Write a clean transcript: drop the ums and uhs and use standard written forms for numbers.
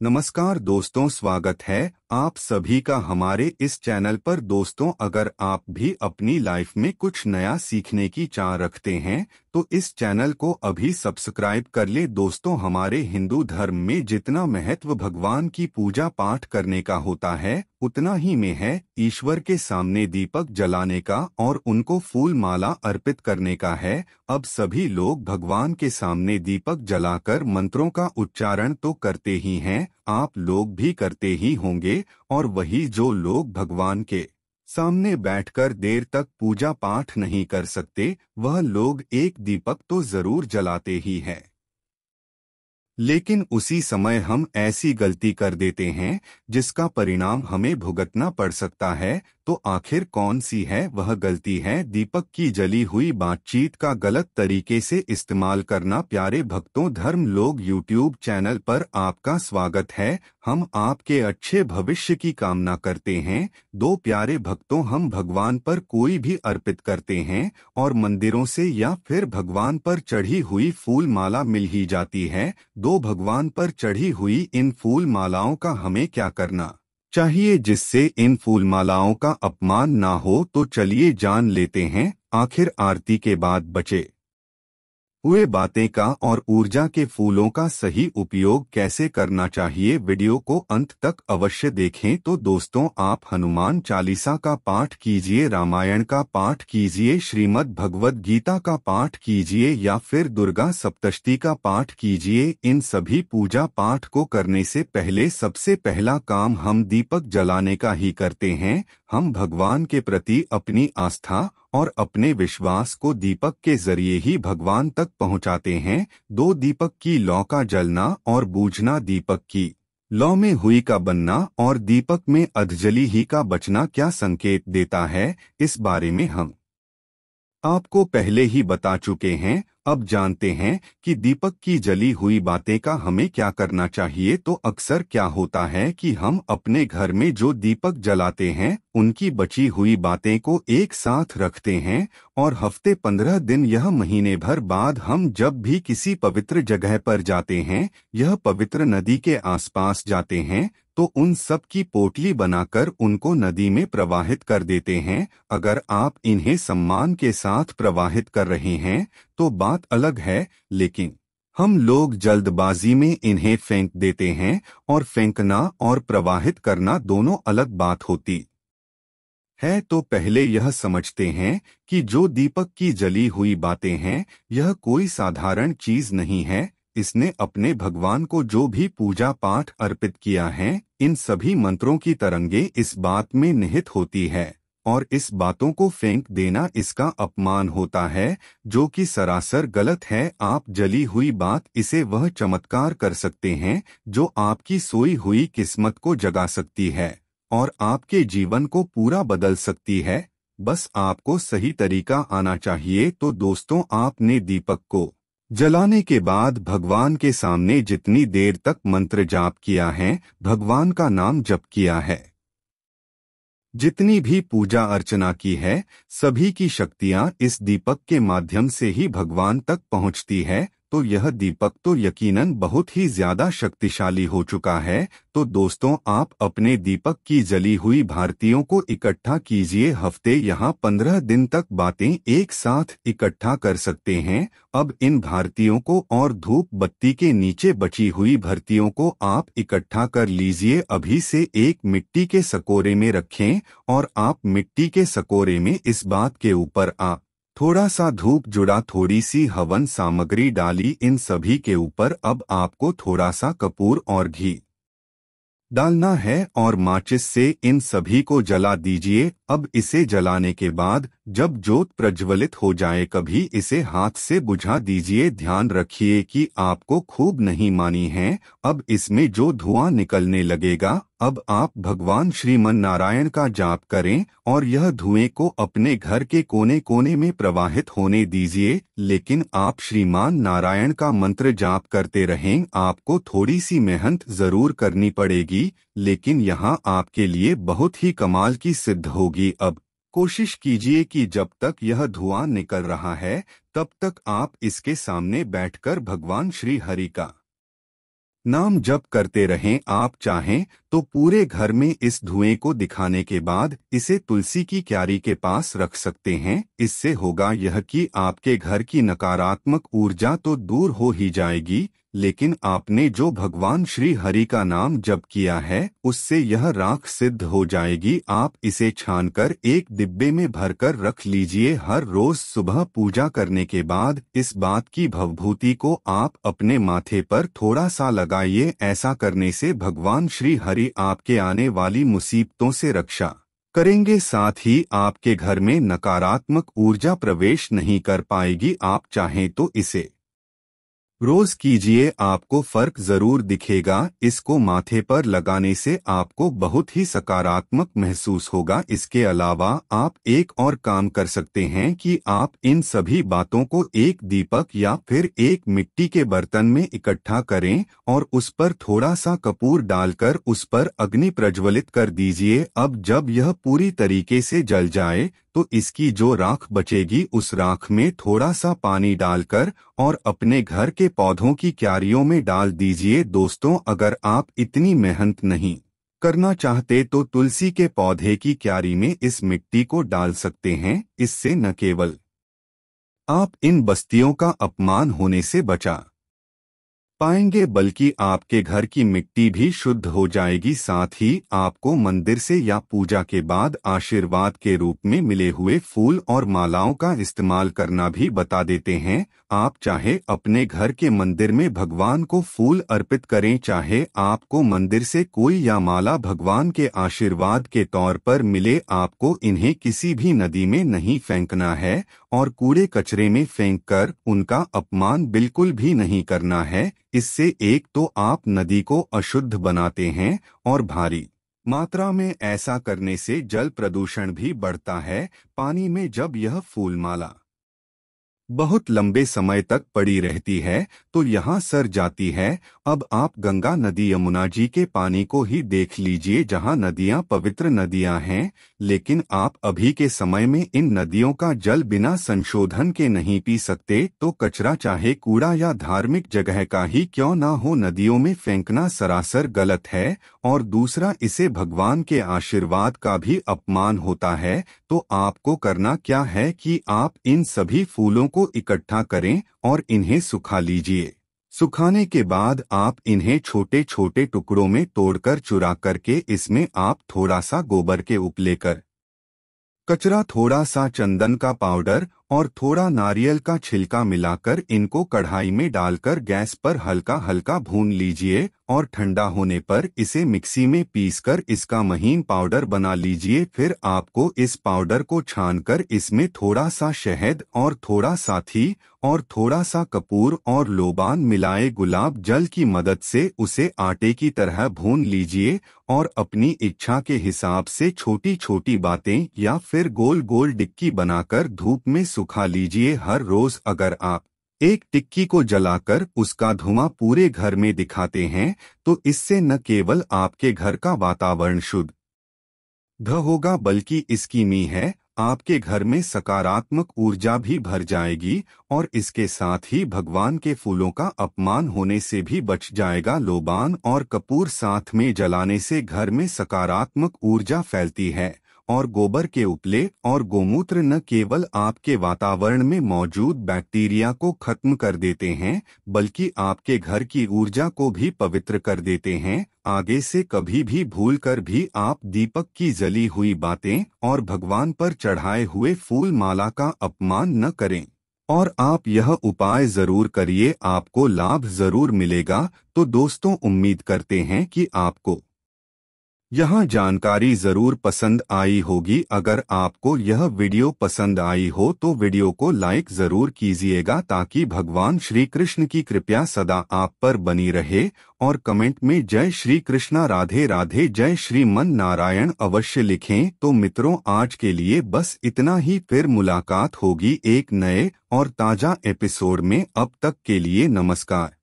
नमस्कार दोस्तों, स्वागत है आप सभी का हमारे इस चैनल पर। दोस्तों, अगर आप भी अपनी लाइफ में कुछ नया सीखने की चाह रखते हैं तो इस चैनल को अभी सब्सक्राइब कर ले। दोस्तों, हमारे हिंदू धर्म में जितना महत्व भगवान की पूजा पाठ करने का होता है उतना ही में है ईश्वर के सामने दीपक जलाने का और उनको फूल माला अर्पित करने का है। अब सभी लोग भगवान के सामने दीपक जलाकर मंत्रों का उच्चारण तो करते ही हैं, आप लोग भी करते ही होंगे। और वही जो लोग भगवान के सामने बैठकर देर तक पूजा पाठ नहीं कर सकते, वह लोग एक दीपक तो जरूर जलाते ही हैं। लेकिन उसी समय हम ऐसी गलती कर देते हैं जिसका परिणाम हमें भुगतना पड़ सकता है। तो आखिर कौन सी है वह गलती? है दीपक की जली हुई बातचीत का गलत तरीके से इस्तेमाल करना। प्यारे भक्तों, धर्म लोग यूट्यूब चैनल पर आपका स्वागत है। हम आपके अच्छे भविष्य की कामना करते हैं। दो प्यारे भक्तों, हम भगवान पर कोई भी अर्पित करते हैं और मंदिरों से या फिर भगवान पर चढ़ी हुई फूल माला मिल ही जाती है। दो भगवान पर चढ़ी हुई इन फूल मालाओं का हमें क्या करना चाहिए जिससे इन फूल मालाओं का अपमान ना हो? तो चलिए जान लेते हैं आखिर आरती के बाद बचे हुए बातें का और ऊर्जा के फूलों का सही उपयोग कैसे करना चाहिए। वीडियो को अंत तक अवश्य देखें। तो दोस्तों, आप हनुमान चालीसा का पाठ कीजिए, रामायण का पाठ कीजिए, श्रीमद् भगवद गीता का पाठ कीजिए या फिर दुर्गा सप्तशती का पाठ कीजिए। इन सभी पूजा पाठ को करने से पहले सबसे पहला काम हम दीपक जलाने का ही करते हैं। हम भगवान के प्रति अपनी आस्था और अपने विश्वास को दीपक के जरिए ही भगवान तक पहुंचाते हैं। दो दीपक की लौ का जलना और बूझना, दीपक की लौ में हुई का बनना और दीपक में अधजली ही का बचना क्या संकेत देता है, इस बारे में हम आपको पहले ही बता चुके हैं। अब जानते हैं कि दीपक की जली हुई बातें का हमें क्या करना चाहिए। तो अक्सर क्या होता है कि हम अपने घर में जो दीपक जलाते हैं उनकी बची हुई बातें को एक साथ रखते हैं और हफ्ते 15 दिन यह महीने भर बाद हम जब भी किसी पवित्र जगह पर जाते हैं, यह पवित्र नदी के आसपास जाते हैं, तो उन सब की पोटली बनाकर उनको नदी में प्रवाहित कर देते हैं। अगर आप इन्हें सम्मान के साथ प्रवाहित कर रहे हैं तो बात अलग है, लेकिन हम लोग जल्दबाजी में इन्हें फेंक देते हैं और फेंकना और प्रवाहित करना दोनों अलग बात होती है। तो पहले यह समझते हैं कि जो दीपक की जली हुई बातें हैं यह कोई साधारण चीज नहीं है। इसने अपने भगवान को जो भी पूजा पाठ अर्पित किया है, इन सभी मंत्रों की तरंगे इस बात में निहित होती है और इस बातों को फेंक देना इसका अपमान होता है, जो कि सरासर गलत है। आप जली हुई बात, इसे वह चमत्कार कर सकते हैं जो आपकी सोई हुई किस्मत को जगा सकती है और आपके जीवन को पूरा बदल सकती है। बस आपको सही तरीका आना चाहिए। तो दोस्तों, आपने दीपक को जलाने के बाद भगवान के सामने जितनी देर तक मंत्र जाप किया है, भगवान का नाम जप किया है, जितनी भी पूजा अर्चना की है, सभी की शक्तियां इस दीपक के माध्यम से ही भगवान तक पहुंचती है। तो यह दीपक तो यकीनन बहुत ही ज्यादा शक्तिशाली हो चुका है। तो दोस्तों, आप अपने दीपक की जली हुई भारतीयों को इकट्ठा कीजिए। हफ्ते यहाँ 15 दिन तक बातें एक साथ इकट्ठा कर सकते हैं। अब इन भारतीयों को और धूप बत्ती के नीचे बची हुई भारतीयों को आप इकट्ठा कर लीजिए। अभी से एक मिट्टी के सकोरे में रखें और आप मिट्टी के सकोरे में इस बात के ऊपर आप थोड़ा सा धूप जुड़ा, थोड़ी सी हवन सामग्री डाली। इन सभी के ऊपर अब आपको थोड़ा सा कपूर और घी डालना है और माचिस से इन सभी को जला दीजिए। अब इसे जलाने के बाद जब ज्योत प्रज्वलित हो जाए, कभी इसे हाथ से बुझा दीजिए। ध्यान रखिए कि आपको खूब नहीं मानी है। अब इसमें जो धुआं निकलने लगेगा, अब आप भगवान श्रीमन नारायण का जाप करें और यह धुएं को अपने घर के कोने कोने में प्रवाहित होने दीजिए। लेकिन आप श्रीमान नारायण का मंत्र जाप करते रहें। आपको थोड़ी सी मेहनत जरूर करनी पड़ेगी, लेकिन यहाँ आपके लिए बहुत ही कमाल की सिद्ध होगी। अब कोशिश कीजिए कि जब तक यह धुआं निकल रहा है तब तक आप इसके सामने बैठकर भगवान श्री हरि का नाम जप करते रहें। आप चाहें तो पूरे घर में इस धुएं को दिखाने के बाद इसे तुलसी की क्यारी के पास रख सकते हैं। इससे होगा यह कि आपके घर की नकारात्मक ऊर्जा तो दूर हो ही जाएगी, लेकिन आपने जो भगवान श्री हरि का नाम जप किया है उससे यह राख सिद्ध हो जाएगी। आप इसे छानकर एक डिब्बे में भरकर रख लीजिए। हर रोज सुबह पूजा करने के बाद इस बात की भवभूति को आप अपने माथे पर थोड़ा सा लगाइए। ऐसा करने से भगवान श्री हरि आपके आने वाली मुसीबतों से रक्षा करेंगे, साथ ही आपके घर में नकारात्मक ऊर्जा प्रवेश नहीं कर पाएगी। आप चाहें तो इसे रोज कीजिए, आपको फर्क जरूर दिखेगा। इसको माथे पर लगाने से आपको बहुत ही सकारात्मक महसूस होगा। इसके अलावा आप एक और काम कर सकते हैं कि आप इन सभी बातों को एक दीपक या फिर एक मिट्टी के बर्तन में इकट्ठा करें और उस पर थोड़ा सा कपूर डालकर उस पर अग्नि प्रज्वलित कर दीजिए। अब जब यह पूरी तरीके से जल जाए तो इसकी जो राख बचेगी उस राख में थोड़ा सा पानी डालकर और अपने घर के पौधों की क्यारियों में डाल दीजिए। दोस्तों, अगर आप इतनी मेहनत नहीं करना चाहते तो तुलसी के पौधे की क्यारी में इस मिट्टी को डाल सकते हैं। इससे न केवल आप इन बस्तियों का अपमान होने से बचा पाएंगे बल्कि आपके घर की मिट्टी भी शुद्ध हो जाएगी। साथ ही आपको मंदिर से या पूजा के बाद आशीर्वाद के रूप में मिले हुए फूल और मालाओं का इस्तेमाल करना भी बता देते हैं। आप चाहे अपने घर के मंदिर में भगवान को फूल अर्पित करें, चाहे आपको मंदिर से कोई या माला भगवान के आशीर्वाद के तौर पर मिले, आपको इन्हें किसी भी नदी में नहीं फेंकना है और कूड़े कचरे में फेंककर उनका अपमान बिल्कुल भी नहीं करना है। इससे एक तो आप नदी को अशुद्ध बनाते हैं और भारी मात्रा में ऐसा करने से जल प्रदूषण भी बढ़ता है। पानी में जब यह फूल माला बहुत लंबे समय तक पड़ी रहती है तो यहाँ सड़ जाती है। अब आप गंगा नदी यमुना जी के पानी को ही देख लीजिए, जहाँ नदियाँ पवित्र नदियाँ हैं, लेकिन आप अभी के समय में इन नदियों का जल बिना संशोधन के नहीं पी सकते। तो कचरा चाहे कूड़ा या धार्मिक जगह का ही क्यों ना हो, नदियों में फेंकना सरासर गलत है। और दूसरा, इसे भगवान के आशीर्वाद का भी अपमान होता है। तो आपको करना क्या है कि आप इन सभी फूलों को इकट्ठा करें और इन्हें सुखा लीजिए। सुखाने के बाद आप इन्हें छोटे छोटे टुकड़ों में तोड़कर चुरा करके इसमें आप थोड़ा सा गोबर के उप लेकर कचरा, थोड़ा सा चंदन का पाउडर और थोड़ा नारियल का छिलका मिलाकर इनको कढ़ाई में डालकर गैस पर हल्का हल्का भून लीजिए और ठंडा होने पर इसे मिक्सी में पीसकर इसका महीन पाउडर बना लीजिए। फिर आपको इस पाउडर को छानकर इसमें थोड़ा सा शहद और थोड़ा साथी और थोड़ा सा कपूर और लोबान मिलाए गुलाब जल की मदद से उसे आटे की तरह भून लीजिए और अपनी इच्छा के हिसाब से छोटी छोटी बातें या फिर गोल गोल टिक्की बनाकर धूप में सुखा लीजिए। हर रोज अगर आप एक टिक्की को जलाकर उसका धुआं पूरे घर में दिखाते हैं तो इससे न केवल आपके घर का वातावरण शुद्ध होगा बल्कि इसकी नींव है आपके घर में सकारात्मक ऊर्जा भी भर जाएगी और इसके साथ ही भगवान के फूलों का अपमान होने से भी बच जाएगा। लोबान और कपूर साथ में जलाने से घर में सकारात्मक ऊर्जा फैलती है और गोबर के उपले और गोमूत्र न केवल आपके वातावरण में मौजूद बैक्टीरिया को खत्म कर देते हैं बल्कि आपके घर की ऊर्जा को भी पवित्र कर देते हैं। आगे से कभी भी भूल कर भी आप दीपक की जली हुई बातें और भगवान पर चढ़ाए हुए फूल माला का अपमान न करें और आप यह उपाय जरूर करिए, आपको लाभ जरूर मिलेगा। तो दोस्तों, उम्मीद करते हैं कि आपको यह जानकारी जरूर पसंद आई होगी। अगर आपको यह वीडियो पसंद आई हो तो वीडियो को लाइक जरूर कीजिएगा ताकि भगवान श्री कृष्ण की कृपा सदा आप पर बनी रहे और कमेंट में जय श्री कृष्णा, राधे राधे, जय श्रीमन नारायण अवश्य लिखें। तो मित्रों, आज के लिए बस इतना ही, फिर मुलाकात होगी एक नए और ताजा एपिसोड में। अब तक के लिए नमस्कार।